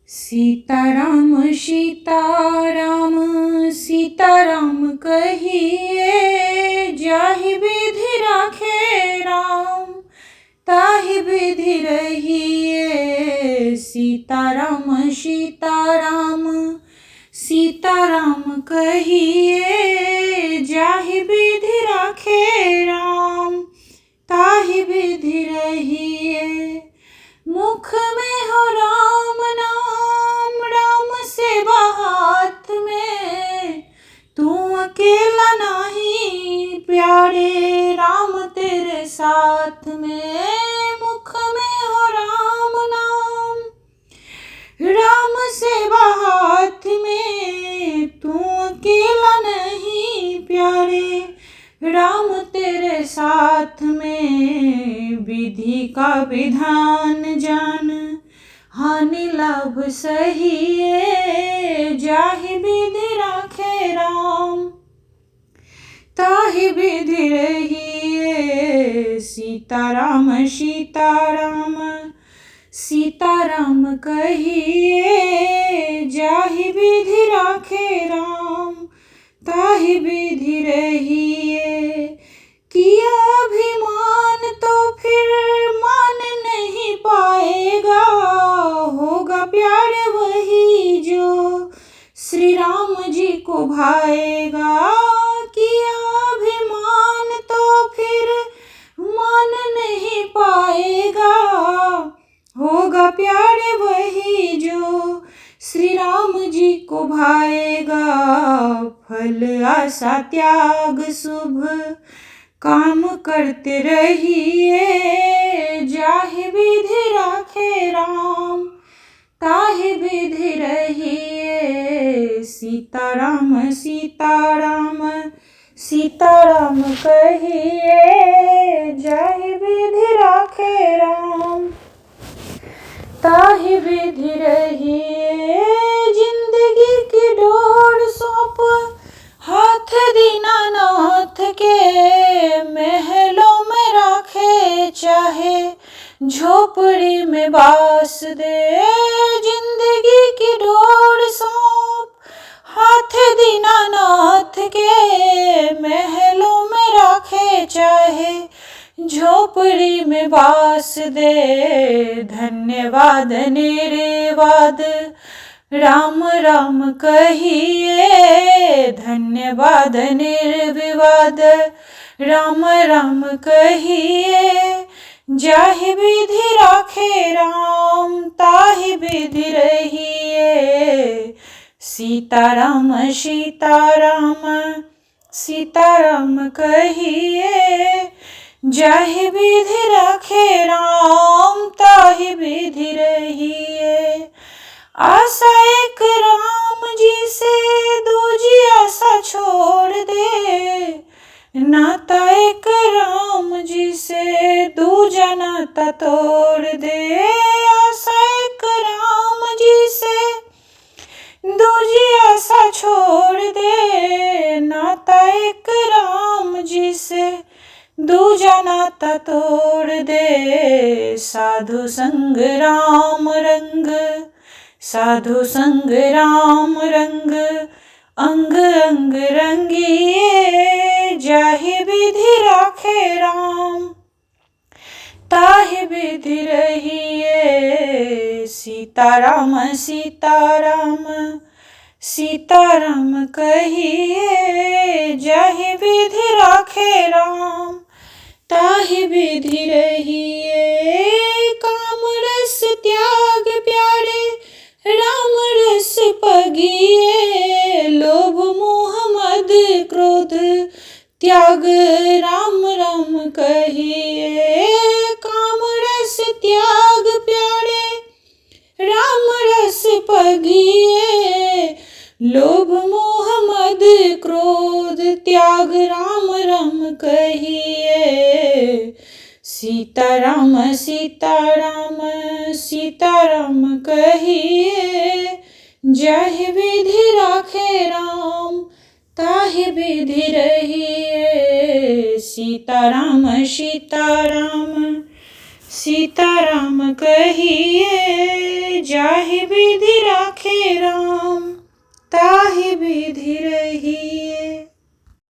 सीताराम सीताराम सीताराम कहिए, जाहि विधि राखे राम ताहि विधि रहिए। सीताराम सीताराम सीताराम कहिए, जाहि विधि राखे राम ताहि विधि रहिए। मुख में हो राम नाम, राम सेवा हाथ में, तू अकेला नहीं प्यारे राम तेरे साथ में। मुख में हो राम नाम, राम सेवा हाथ में, तू अकेला नहीं प्यारे राम तेरे साथ में। विधि का विधान जान, हानि लाभ सहिए, जाहि विधि राखे राम ताहि विधि रहिए। सीताराम सीताराम सीताराम कहिए, जाहि विधि राखे राम ताहि विधि रहिए। किया अभिमान तो फिर मान नहीं पाएगा, होगा प्यार वही जो श्री राम जी को भाएगा। किया अभिमान तो फिर मान नहीं पाएगा, होगा प्यार वही जो श्री राम जी को भाएगा। फल आशा त्याग शुभ काम करते रहिए, जाहि विधि राखे राम ताहि विधि रहिए। सीताराम सीताराम सीताराम कहिए, जाहि विधि राखे राम ताहि विधि रहिए। जिंदगी की डोर सौंप हाथ दीनानाथ के, महलों में राखे चाहे झोपड़ी में बास दे। जिंदगी की डोर सौंप हाथ दीनानाथ के, महलों में राखे चाहे झोपड़ी में बास दे। धन्यवाद निर्वाद राम राम कहिए, धन्यवाद निर्विवाद राम राम कहिए। जाहि विधि राखे राम ताहि विधि रहिए। सीताराम सीताराम सीताराम कहिए, जाहि विधि राखे राम ताहि विधि रहिए। आशा एक राम जी से दूजी आशा छोड़ दे, नाता एक राम जी से दूजा नाता तोड़ दे। आशा एक राम जी से दूजी आशा छोड़ दे, नाता एक राम जी से दूजा नाता तोड़ दे। साधु संग राम रंग, साधु संग राम रंग, अंग अंग रंगिए। जाहि विधि राखे राम ताहि विधि रहिए। सीताराम सीताराम सीताराम कहिए, जाहि विधि राखे राम ताहि विधि रहिए। काम रस त्याग प्यारे राम रस पगिए, लोभ मोह मद क्रोध त्याग राम राम कहिए। काम रस त्याग प्यारे राम रस पगिए, लोभ मोह मद क्रोध त्याग राम राम कहिए। सीताराम सीताराम सीताराम कहिए, जाहि विधि राखे राम ताहि विधि रहिए। सीताराम सीताराम सीताराम कहिए, जाहि विधि राखे राम ताहि विधि